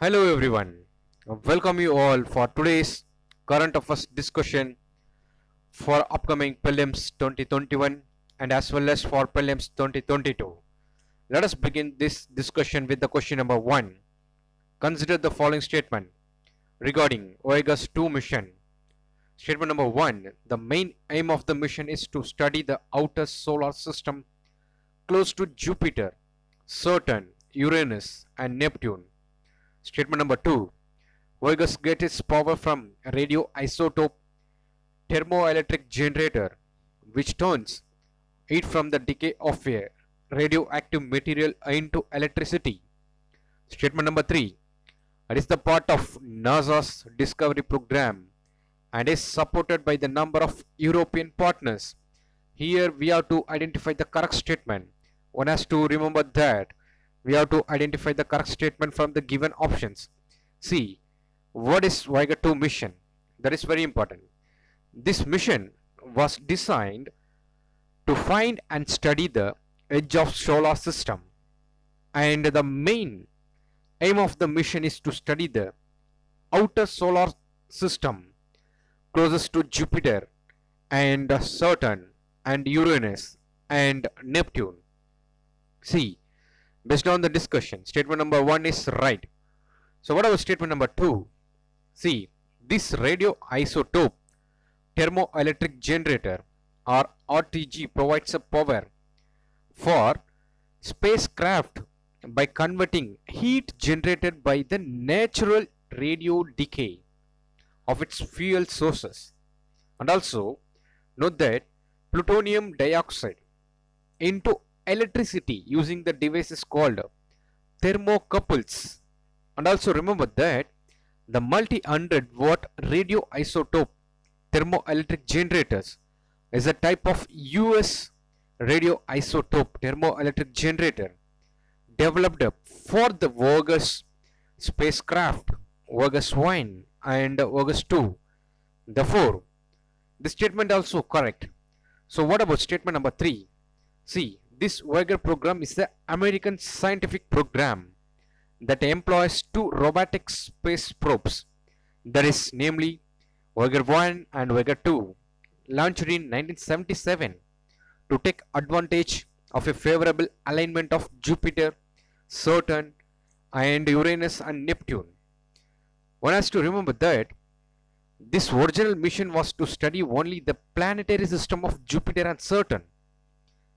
Hello everyone. Welcome you all for today's current affairs discussion for upcoming prelims 2021 and as well as for prelims 2022. Let us begin this discussion with the question number 1. Consider the following statement regarding Voyager's 2 mission. Statement number 1. The main aim of the mission is to study the outer solar system close to Jupiter, Saturn, Uranus and Neptune. Statement number 2. Voyager gets its power from a radioisotope thermoelectric generator which turns heat from the decay of a radioactive material into electricity. Statement number 3. It is the part of NASA's Discovery program and is supported by the number of European partners. Here we have to identify the correct statement. One has to remember that we have to identify the correct statement from the given options. See, what is Voyager 2 mission? That is very important. This mission was designed to find and study the edge of solar system, and the main aim of the mission is to study the outer solar system closest to Jupiter and Saturn and Uranus and Neptune. See, based on the discussion, statement number 1 is right. So what about statement number 2? See, this radioisotope thermoelectric generator or RTG provides a power for spacecraft by converting heat generated by the natural radio decay of its fuel sources. And also note that plutonium dioxide into electricity using the devices called thermocouples. And also remember that the multi-100 watt radioisotope thermoelectric generators is a type of US radioisotope thermoelectric generator developed for the Voyager's spacecraft Voyager 1 and Voyager 2. Therefore, this statement also correct. So what about statement number 3? See, this Voyager program is the American scientific program that employs 2 robotic space probes, that is namely Voyager 1 and Voyager 2, launched in 1977 to take advantage of a favorable alignment of Jupiter, Saturn and Uranus and Neptune. One has to remember that this original mission was to study only the planetary system of Jupiter and Saturn.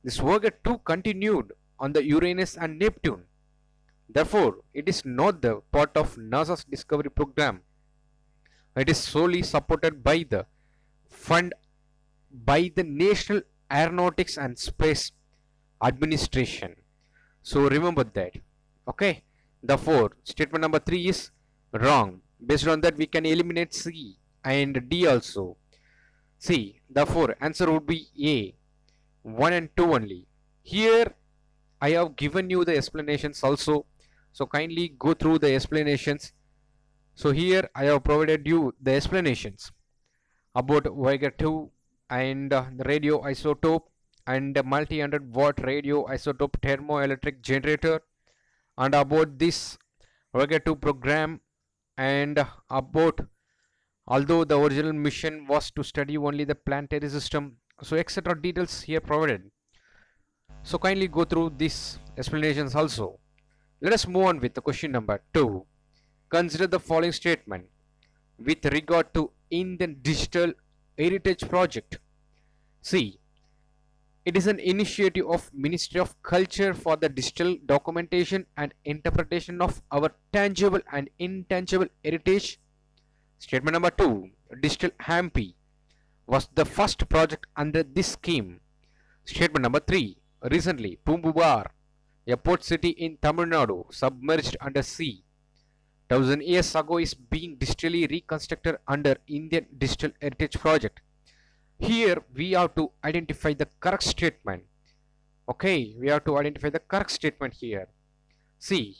This Voyager 2 continued on the Uranus and Neptune. Therefore, it is not the part of NASA's Discovery program. It is solely supported by the fund by the National Aeronautics and Space Administration. So remember that. Okay. Therefore, statement number 3 is wrong. Based on that, we can eliminate C and D also. C. Therefore, answer would be A. 1 and 2 only. Here I have given you the explanations also, so kindly go through the explanations. So here I have provided you the explanations about Voyager 2 and the radioisotope and the multi-100 watt radioisotope thermoelectric generator, and about this Voyager 2 program, and about although the original mission was to study only the planetary system, so etc. details here provided. So kindly go through these explanations also. Let us move on with the question number 2. Consider the following statement with regard to Indian Digital Heritage Project. See, it is an initiative of Ministry of Culture for the digital documentation and interpretation of our tangible and intangible heritage. Statement number 2. Digital Hampi was the first project under this scheme. Statement number 3. Recently, Pumbubar, a port city in Tamil Nadu, submerged under sea 1000 years ago, is being digitally reconstructed under Indian Digital Heritage Project. Here we have to identify the correct statement. Okay, we have to identify the correct statement here. See,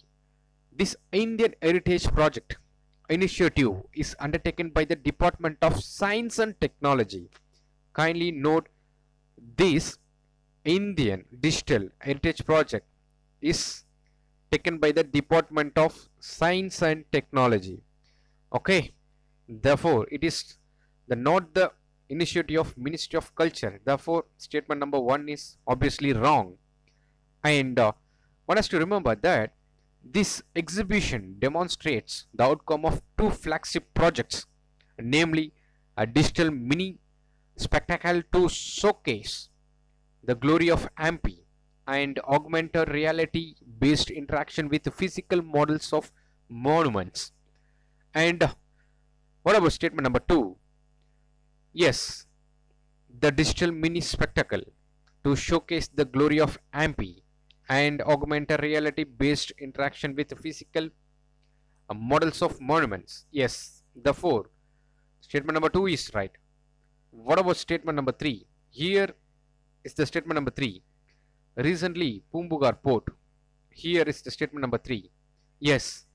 this Indian Heritage Project initiative is undertaken by the Department of Science and Technology. Kindly note, this Indian Digital Heritage Project is taken by the Department of Science and Technology. Okay, therefore it is not the initiative of Ministry of Culture. Therefore statement number 1 is obviously wrong. And one has to remember that this exhibition demonstrates the outcome of two flagship projects, namely a digital mini spectacle to showcase the glory of AMPI and augmented reality based interaction with physical models of monuments. And what about statement number 2? Yes, the digital mini spectacle to showcase the glory of AMPI and augmented reality based interaction with physical models of monuments. Yes, therefore statement number 2 is right. What about statement number 3? Here is the statement number 3. Recently Pumbugar port. Here is the statement number 3. Yes,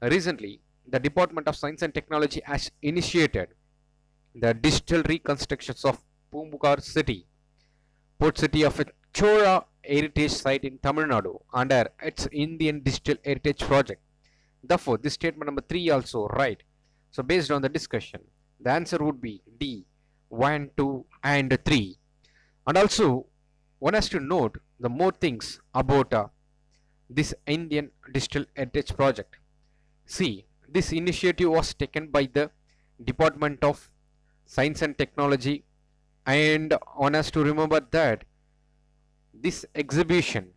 recently the Department of Science and Technology has initiated the digital reconstructions of Pumbugar city, port city of a Chora heritage site in Tamil Nadu under its Indian Digital Heritage Project. Therefore this statement number 3 also right. So based on the discussion, the answer would be D, 1, 2 and 3. And also one has to note the more things about this Indian Digital Heritage Project. See, this initiative was taken by the Department of Science and Technology, and one has to remember that this exhibition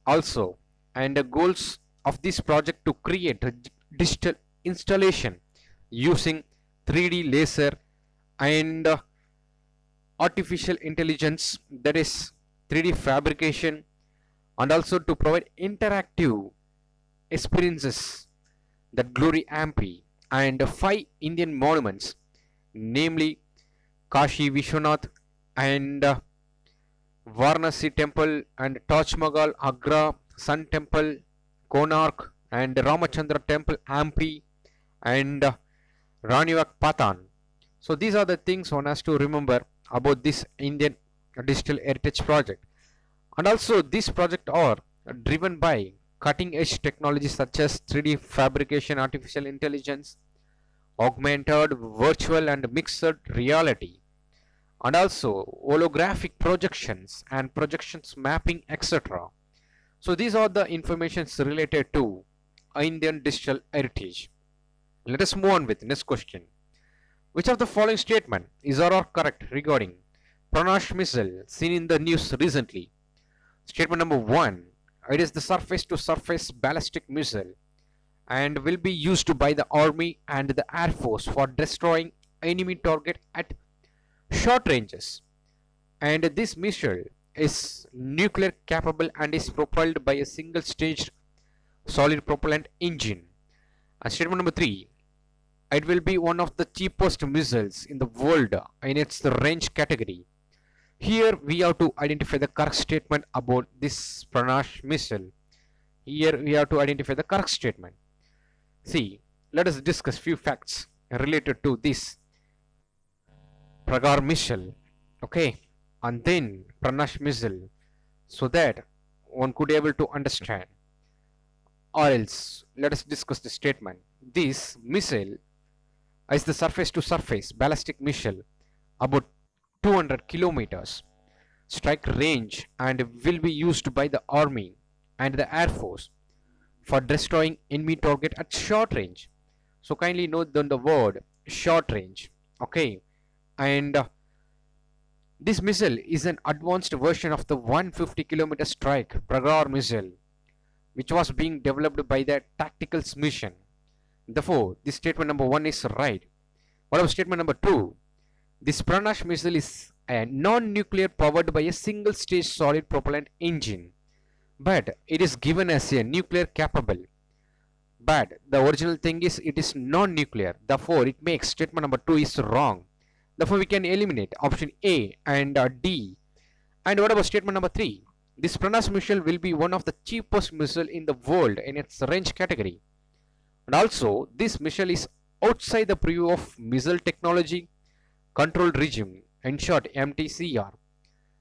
also and the goals of this project to create a digital installation using 3D laser and artificial intelligence, that is 3D fabrication, and also to provide interactive experiences that glory AMPI and 5 Indian monuments, namely Kashi Vishwanath and Varanasi temple and Taj Mahal, Agra, Sun temple, Konark and Ramachandra temple, AMPI and Raniwak Patan. So these are the things one has to remember about this Indian Digital Heritage Project. And also this project are driven by cutting edge technologies such as 3D fabrication, artificial intelligence, augmented, virtual and mixed reality, and also holographic projections and projections mapping, etc. So these are the informations related to Indian digital heritage. Let us move on with next question. Which of the following statement is or correct regarding Pranash missile seen in the news recently? Statement number 1. It is the surface to surface ballistic missile and will be used by the army and the air force for destroying enemy target at short ranges. And this missile is nuclear capable and is propelled by a single staged solid propellant engine. And statement number 3. It will be one of the cheapest missiles in the world in its range category. Here we have to identify the correct statement about this Pranash missile. Here we have to identify the correct statement. See, let us discuss few facts related to this Pragar missile, okay, and then Pranash missile, so that one could be able to understand. Or else, let us discuss the statement. This missile is the surface to surface ballistic missile about 200 kilometers strike range and will be used by the army and the air force for destroying enemy target at short range. So kindly note down the word short range, okay. And this missile is an advanced version of the 150 kilometer strike Pragar missile, which was being developed by the Tacticals mission. Therefore this statement number 1 is right. What about statement number 2? This Pranash missile is a non-nuclear powered by a single stage solid propellant engine, but it is given as a nuclear capable. But the original thing is it is non-nuclear. Therefore it makes statement number 2 is wrong. Therefore we can eliminate option A and D. And what about statement number 3? This Pranash missile will be one of the cheapest missile in the world in its range category. And also this missile is outside the preview of missile technology control regime, in short MTCR,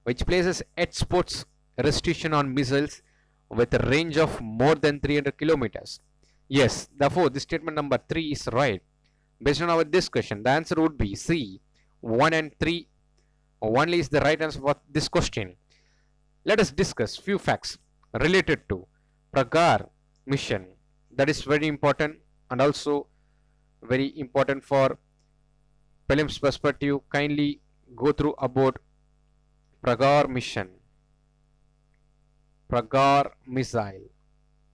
which places exports restriction on missiles with a range of more than 300 kilometers. Yes, therefore this statement number 3 is right. Based on our discussion, the answer would be C. 1 and 3 only is the right answer for this question. Let us discuss few facts related to Pragar mission. That is very important and also very important for prelims perspective. Kindly go through about Pragar mission. Pragar missile.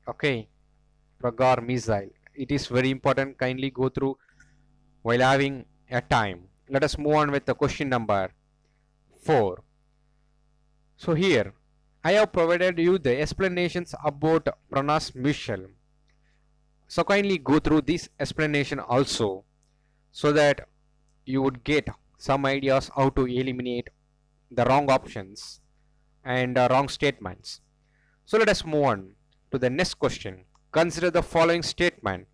Okay, Pragar missile. It is very important. Kindly go through while having a time. Let us move on with the question number 4. So here I have provided you the explanations about Pragas missile. So kindly go through this explanation also so that you would get some ideas how to eliminate the wrong options and wrong statements. So let us move on to the next question. Consider the following statement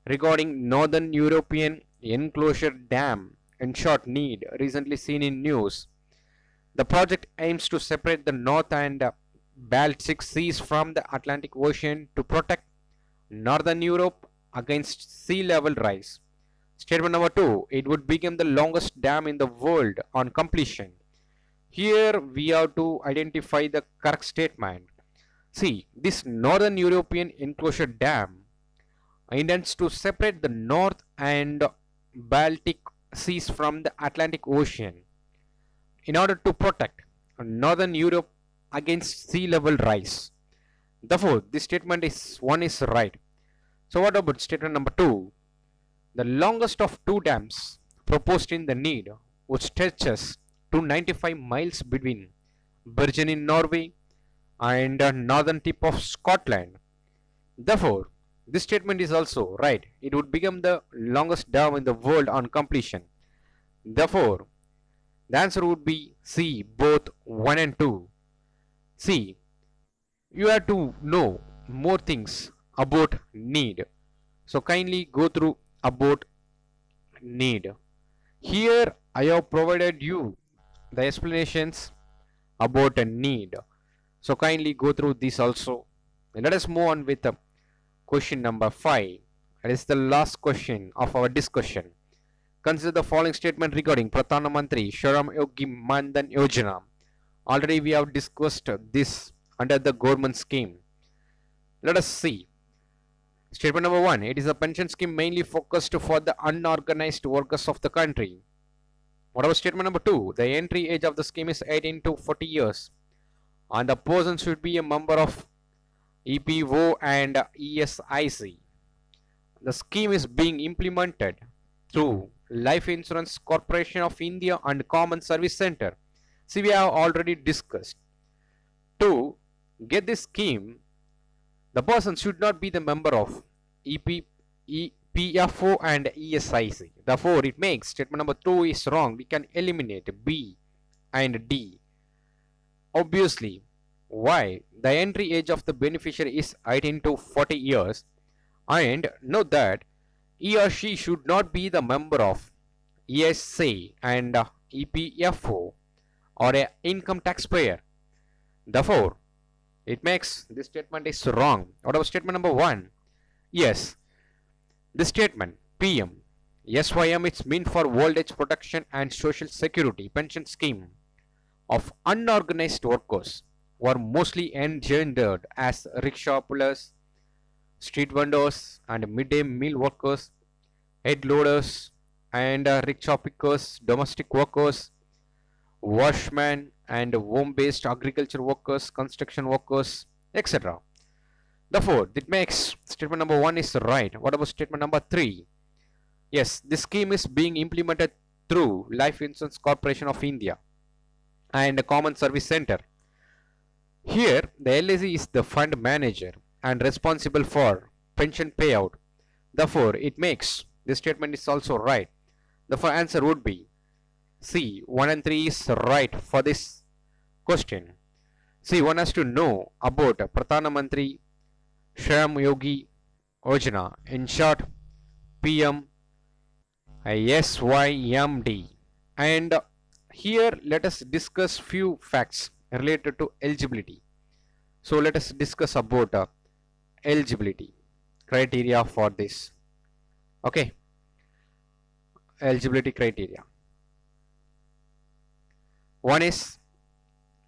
regarding Northern European Enclosure Dam in short need recently seen in news. The project aims to separate the North and Baltic Seas from the Atlantic Ocean to protect Northern Europe against sea level rise. Statement number 2. It would become the longest dam in the world on completion. Here we have to identify the correct statement. See, this Northern European Enclosure Dam intends to separate the North and Baltic Seas from the Atlantic Ocean in order to protect Northern Europe against sea level rise. Therefore, this statement is 1 is right. So what about statement number 2? The longest of two dams proposed in the need which stretches to 95 miles between Bergen in Norway and northern tip of Scotland. Therefore, this statement is also right. It would become the longest dam in the world on completion. Therefore, the answer would be C, both 1 and 2. C. You have to know more things about need. So kindly go through about need. Here I have provided you the explanations about a need. So kindly go through this also. And let us move on with question number 5. That is the last question of our discussion. Consider the following statement regarding Pradhan Mantri Shram Yogi Mandan Yojana. Already we have discussed this under the government scheme. Let us see. Statement number 1. It is a pension scheme mainly focused for the unorganized workers of the country. What about statement number 2? The entry age of the scheme is 18 to 40 years. And the person should be a member of EPO and ESIC. The scheme is being implemented through Life Insurance Corporation of India and Common Service Center. See, we have already discussed. To get this scheme, the person should not be the member of EPFO and ESIC. Therefore, it makes statement number 2 is wrong. We can eliminate B and D. Obviously, why? The entry age of the beneficiary is 18 to 40 years, and note that he or she should not be the member of ESA and EPFO or an income taxpayer. Therefore, it makes this statement is wrong. What about statement number 1? Yes, this statement PM SYM it's meant for old age protection and social security pension scheme of unorganized workers who are mostly engendered as rickshaw pullers, street vendors and midday meal workers, head loaders and rickshaw pickers, domestic workers, washmen and home-based agriculture workers, construction workers, etc. Therefore, it makes statement number 1 is right. What about statement number 3? Yes, this scheme is being implemented through Life Insurance Corporation of India and the Common Service Center. Here, the LIC is the fund manager and responsible for pension payout. Therefore, it makes this statement is also right. The answer would be C. 1 and 3 is right for this question. See, one has to know about Pradhan Mantri Shram Yogi Yojana, in short PM SYMD. And here let us discuss few facts related to eligibility. So let us discuss about eligibility criteria for this. Okay, eligibility criteria. One is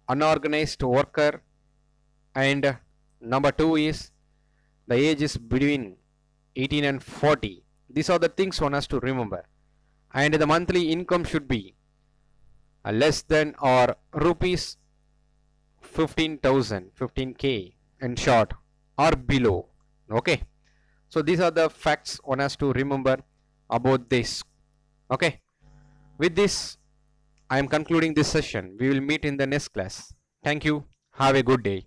unorganized worker, and number two is the age is between 18 and 40. These are the things one has to remember. And the monthly income should be less than or rupees 15,000, 15k in short, or below. Okay, so these are the facts one has to remember about this. Okay, with this I am concluding this session. We will meet in the next class. Thank you. Have a good day.